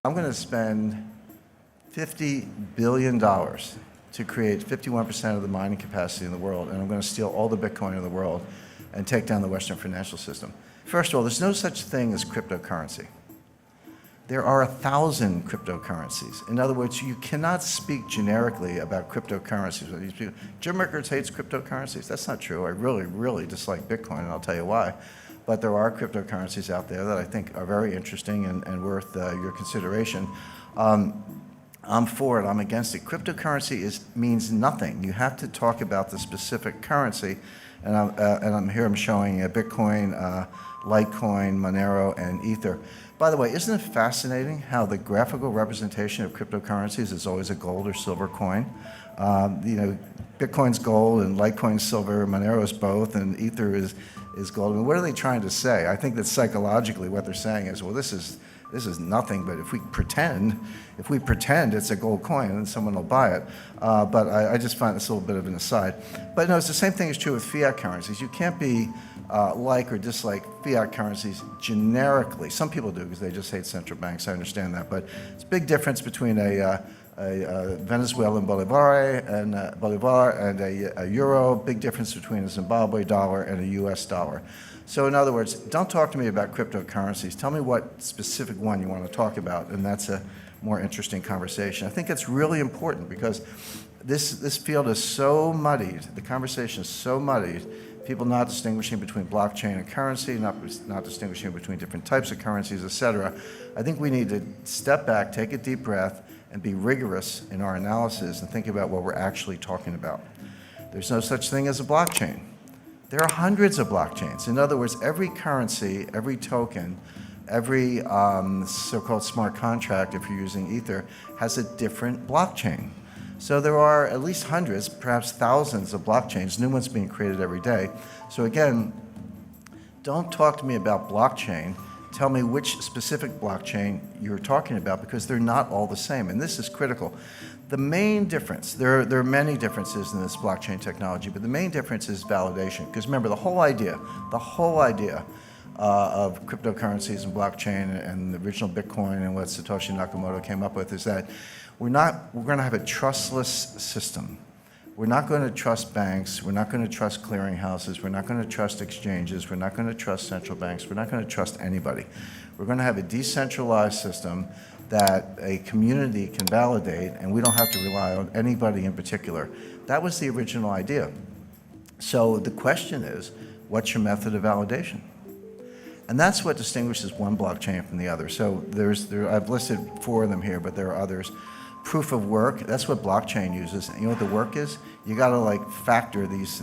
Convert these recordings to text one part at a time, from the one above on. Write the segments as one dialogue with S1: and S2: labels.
S1: I'm going to spend $50 billion to create 51% of the mining capacity in the world, and I'm going to steal all the Bitcoin in the world and take down the Western financial system. First of all, there's no such thing as cryptocurrency. There are 1,000 cryptocurrencies. In other words, you cannot speak generically about cryptocurrencies. Jim Rickards hates cryptocurrencies. That's not true. I really, really dislike Bitcoin, and I'll tell you why. But there are cryptocurrencies out there that I think are very interesting and worth your consideration. I'm for it. I'm against it. Cryptocurrency means nothing. You have to talk about the specific currency. And I'm showing Bitcoin, Litecoin, Monero, and Ether. By the way, isn't it fascinating how the graphical representation of cryptocurrencies is always a gold or silver coin? Bitcoin's gold and Litecoin's silver, Monero's both, and Ether is gold. I mean, what are they trying to say? I think that psychologically what they're saying is, well, this is nothing, but if we pretend it's a gold coin, then someone will buy it. But I just find this a little bit of an aside. But no, it's the same thing is true with fiat currencies. You can't be like or dislike fiat currencies generically. Some people do because they just hate central banks. I understand that. But it's a big difference between a Venezuelan bolivar and a euro. Big difference between a Zimbabwe dollar and a US dollar. So in other words, don't talk to me about cryptocurrencies. Tell me what specific one you want to talk about, and that's a more interesting conversation. I think it's really important because this field is so muddied, the conversation is so muddied, people not distinguishing between blockchain and currency, not distinguishing between different types of currencies, et cetera. I think we need to step back, take a deep breath, and be rigorous in our analysis and think about what we're actually talking about. There's no such thing as a blockchain. There are hundreds of blockchains. In other words, every currency, every token, every so-called smart contract, if you're using Ether, has a different blockchain. So there are at least hundreds, perhaps thousands of blockchains, new ones being created every day. So again, don't talk to me about blockchain. Tell me which specific blockchain you're talking about, because they're not all the same, and this is critical. The main difference, there are many differences in this blockchain technology, but the main difference is validation. Because remember, the whole idea of cryptocurrencies and blockchain and the original Bitcoin and what Satoshi Nakamoto came up with is that we're going to have a trustless system. We're not going to trust banks. We're not going to trust clearinghouses. We're not going to trust exchanges. We're not going to trust central banks. We're not going to trust anybody. We're going to have a decentralized system that a community can validate, and we don't have to rely on anybody in particular. That was the original idea. So the question is, what's your method of validation? And that's what distinguishes one blockchain from the other. So I've listed 4 of them here, but there are others. Proof of work, that's what blockchain uses. And you know what the work is? You gotta factor these,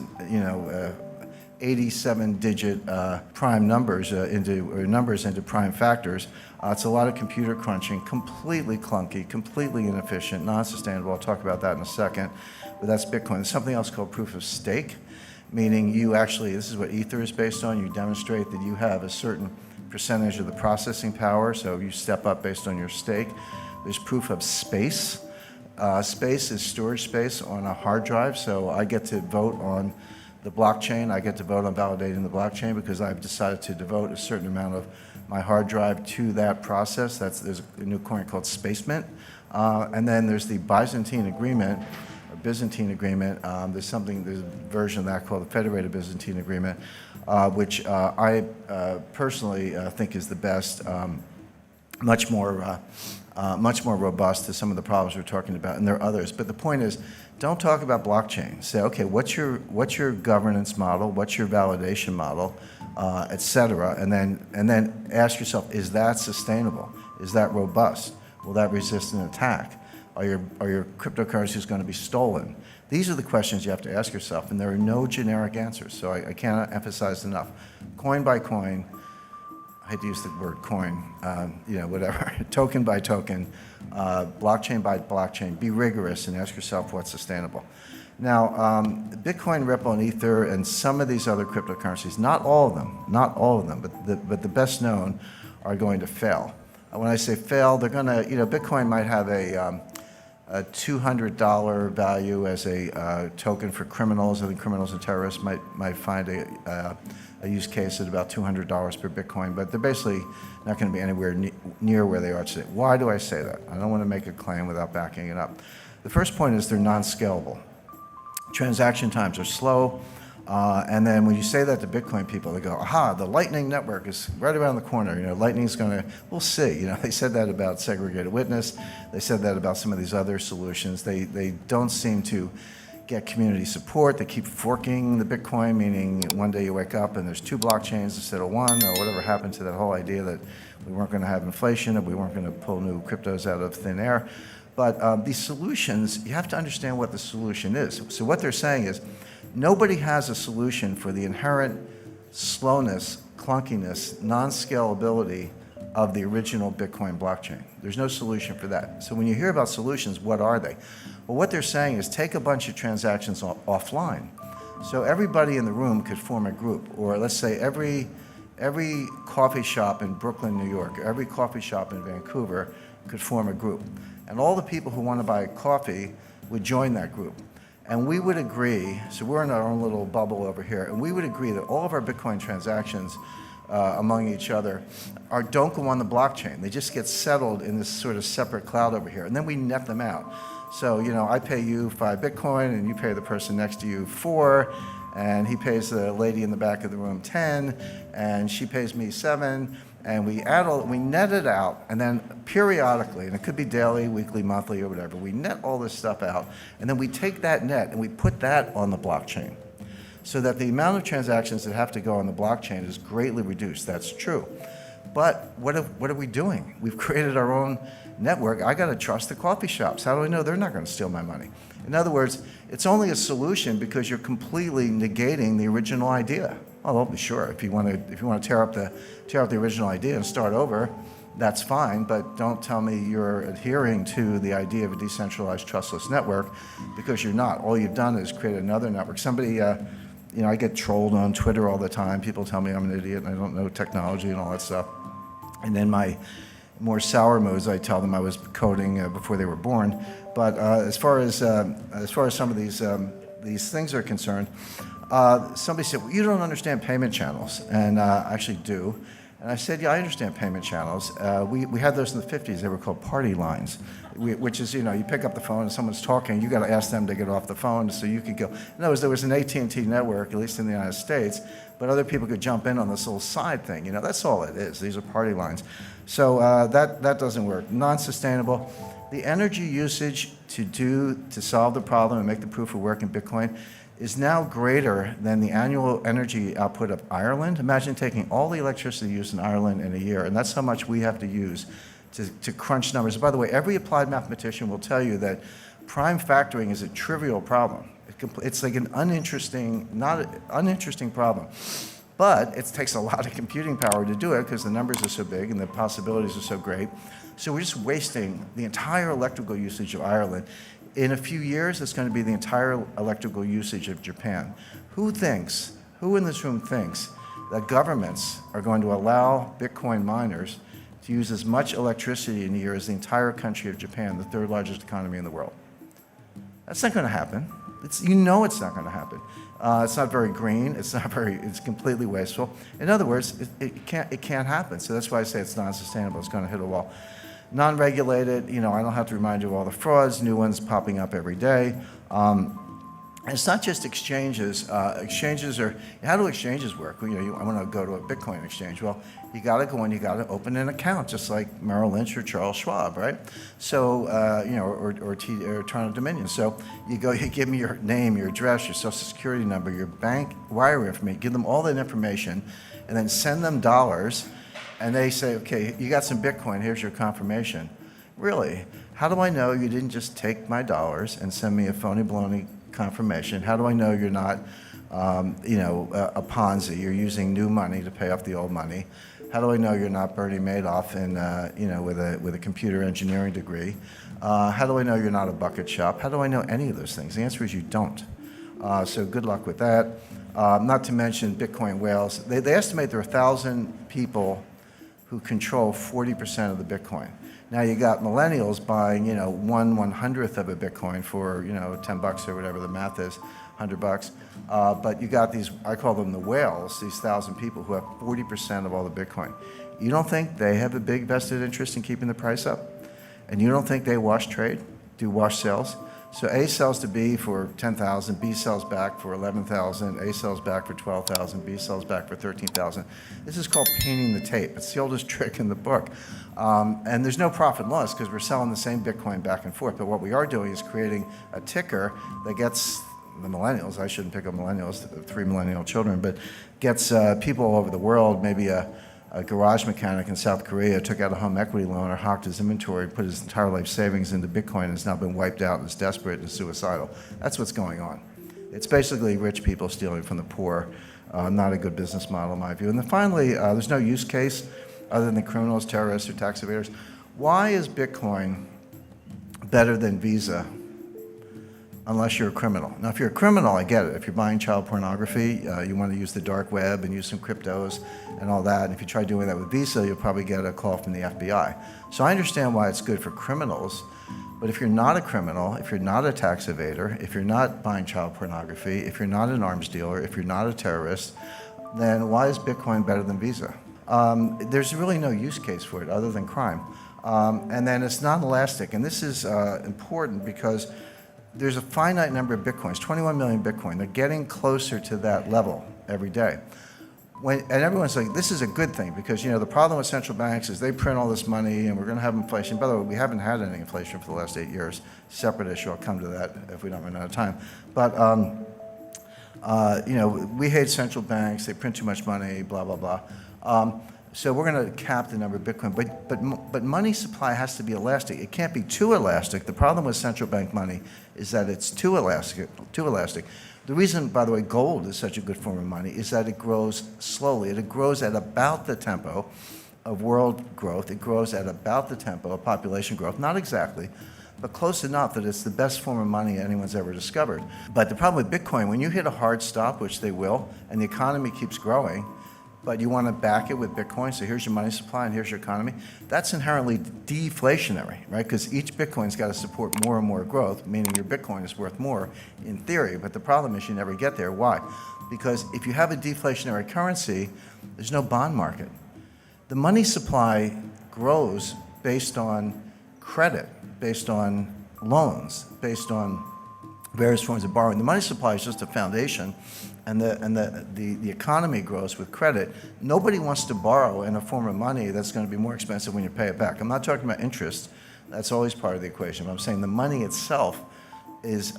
S1: 87-digit prime numbers into prime factors. It's a lot of computer crunching, completely clunky, completely inefficient, non-sustainable. I'll talk about that in a second, but that's Bitcoin. There's something else called proof of stake, meaning this is what Ether is based on. You demonstrate that you have a certain percentage of the processing power, so you step up based on your stake. There's proof of space. Space is storage space on a hard drive, so I get to vote on the blockchain. I get to vote on validating the blockchain because I've decided to devote a certain amount of my hard drive to that process. There's a new coin called Space Mint. And then there's the Byzantine Agreement, or Byzantine Agreement. There's a version of that called the Federated Byzantine Agreement, which I personally think is the best, much more robust to some of the problems we're talking about, and there are others. But the point is, don't talk about blockchain. Say, okay, what's your governance model? What's your validation model, et cetera? And then ask yourself, is that sustainable? Is that robust? Will that resist an attack? Are your cryptocurrencies going to be stolen? These are the questions you have to ask yourself, and there are no generic answers. So I cannot emphasize enough. Coin by coin. I hate to use the word coin, whatever, token by token, blockchain by blockchain. Be rigorous and ask yourself what's sustainable. Now, Bitcoin, Ripple, and Ether, and some of these other cryptocurrencies, not all of them, but the best known are going to fail. When I say fail, they're going to, Bitcoin might have a $200 value as a token for criminals. I think criminals and terrorists might find a a use case at about $200 per Bitcoin, but they're basically not going to be anywhere near where they are today. Why do I say that? I don't want to make a claim without backing it up. The first point is they're non-scalable. Transaction times are slow, and then when you say that to Bitcoin people, they go, aha, the Lightning Network is right around the corner. Lightning's going to, we'll see. They said that about segregated witness. They said that about some of these other solutions. They don't seem to get community support. They keep forking the Bitcoin, meaning one day you wake up and there's 2 blockchains instead of 1, or whatever happened to that whole idea that we weren't going to have inflation and we weren't going to pull new cryptos out of thin air. But these solutions, you have to understand what the solution is. So what they're saying is nobody has a solution for the inherent slowness, clunkiness, non-scalability of the original Bitcoin blockchain. There's no solution for that. So when you hear about solutions, what are they? Well, what they're saying is take a bunch of transactions offline. So everybody in the room could form a group, or let's say every coffee shop in Brooklyn, New York, every coffee shop in Vancouver could form a group. And all the people who want to buy coffee would join that group. And we would agree, so we're in our own little bubble over here, and we would agree that all of our Bitcoin transactions among each other don't go on the blockchain. They just get settled in this sort of separate cloud over here, and then we net them out. So, I pay you 5 Bitcoin, and you pay the person next to you 4, and he pays the lady in the back of the room 10, and she pays me 7, and we net it out, and then periodically, and it could be daily, weekly, monthly, or whatever, we net all this stuff out, and then we take that net and we put that on the blockchain, so that the amount of transactions that have to go on the blockchain is greatly reduced. That's true. But what are we doing? We've created our own network. I got to trust the coffee shops. How do I know they're not going to steal my money? In other words, it's only a solution because you're completely negating the original idea. Well, sure, if you want to tear up the original idea and start over, that's fine, but don't tell me you're adhering to the idea of a decentralized trustless network, because you're not. All you've done is create another network. Somebody, I get trolled on Twitter all the time. People tell me I'm an idiot and I don't know technology and all that stuff. And then my more sour moods, I tell them I was coding before they were born. But as far as some of these things are concerned, somebody said, well, you don't understand payment channels, and I actually do. And I said, yeah, I understand payment channels. We had those in the 50s. They were called party lines, which is, you pick up the phone and someone's talking. You got to ask them to get off the phone so you could go. In other words, there was an AT&T network, at least in the United States, but other people could jump in on this little side thing. That's all it is. These are party lines. So that doesn't work. Non-sustainable. The energy usage to solve the problem and make the proof of work in Bitcoin is now greater than the annual energy output of Ireland. Imagine taking all the electricity used in Ireland in a year, and that's how much we have to use to crunch numbers. By the way, every applied mathematician will tell you that prime factoring is a trivial problem. It's like an uninteresting problem. But it takes a lot of computing power to do it because the numbers are so big and the possibilities are so great. So we're just wasting the entire electrical usage of Ireland. In a few years, it's going to be the entire electrical usage of Japan. Who in this room thinks that governments are going to allow Bitcoin miners to use as much electricity in a year as the entire country of Japan, the 3rd largest economy in the world? That's not going to happen. It's not going to happen. It's not very green. It's completely wasteful. In other words, it can't happen. So that's why I say it's non-sustainable. It's going to hit a wall. Non-regulated, I don't have to remind you of all the frauds, new ones popping up every day. It's not just exchanges. Exchanges are, how do exchanges work? I want to go to a Bitcoin exchange. Well, you got to go in, you got to open an account, just like Merrill Lynch or Charles Schwab, right? So, or Toronto Dominion. So you give me your name, your address, your social security number, your bank wire information, give them all that information, and then send them dollars. And they say, okay, you got some Bitcoin, here's your confirmation. Really? How do I know you didn't just take my dollars and send me a phony baloney confirmation? How do I know you're not, a Ponzi? You're using new money to pay off the old money. How do I know you're not Bernie Madoff with a computer engineering degree? How do I know you're not a bucket shop? How do I know any of those things? The answer is you don't. So good luck with that. Not to mention Bitcoin whales. They estimate there are 1,000 people who control 40% of the Bitcoin. Now you got millennials buying, 1/100th of a Bitcoin for, $10 or whatever the math is. $100. But you got these, I call them the whales, these 1,000 people who have 40% of all the Bitcoin. You don't think they have a big vested interest in keeping the price up? And you don't think they wash trade, do wash sales? So A sells to B for 10,000, B sells back for 11,000, A sells back for 12,000, B sells back for 13,000. This is called painting the tape. It's the oldest trick in the book. And there's no profit and loss because we're selling the same Bitcoin back and forth. But what we are doing is creating a ticker that gets the millennials, I shouldn't pick up millennials, 3 millennial children, but gets people all over the world, maybe a garage mechanic in South Korea took out a home equity loan or hawked his inventory, put his entire life savings into Bitcoin and has now been wiped out and is desperate and suicidal. That's what's going on. It's basically rich people stealing from the poor. Not a good business model in my view. And then finally, there's no use case other than criminals, terrorists, or tax evaders. Why is Bitcoin better than Visa unless you're a criminal? Now, if you're a criminal, I get it. If you're buying child pornography, you want to use the dark web and use some cryptos and all that. And if you try doing that with Visa, you'll probably get a call from the FBI. So I understand why it's good for criminals. But if you're not a criminal, if you're not a tax evader, if you're not buying child pornography, if you're not an arms dealer, if you're not a terrorist, then why is Bitcoin better than Visa? There's really no use case for it other than crime. And then it's not elastic. And this is important because there's a finite number of Bitcoins, 21 million Bitcoin. They're getting closer to that level every day. And everyone's like, this is a good thing because, you know, the problem with central banks is they print all this money and we're going to have inflation. By the way, we haven't had any inflation for the last 8 years. Separate issue. I'll come to that if we don't run out of time. But, you know, we hate central banks. They print too much money, blah, blah, blah. So we're going to cap the number of Bitcoin. But money supply has to be elastic. It can't be too elastic. The problem with central bank money is that it's too elastic. The reason, by the way, gold is such a good form of money is that it grows slowly. It grows at about the tempo of world growth. It grows at about the tempo of population growth. Not exactly, but close enough that it's the best form of money anyone's ever discovered. But the problem with Bitcoin, when you hit a hard stop, which they will, and the economy keeps growing, but you want to back it with Bitcoin, so here's your money supply and here's your economy, that's inherently deflationary, right? Because each Bitcoin's got to support more and more growth, meaning your Bitcoin is worth more in theory, but the problem is you never get there. Why? Because if you have a deflationary currency, there's no bond market. The money supply grows based on credit, based on loans, based on various forms of borrowing. The money supply is just a foundation, and the economy grows with credit. Nobody wants to borrow in a form of money that's going to be more expensive when you pay it back. I'm not talking about interest. That's always part of the equation. But I'm saying the money itself is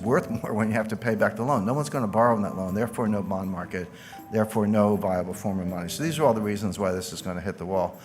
S1: worth more when you have to pay back the loan. No one's going to borrow on that loan, therefore no bond market, therefore no viable form of money. So these are all the reasons why this is going to hit the wall.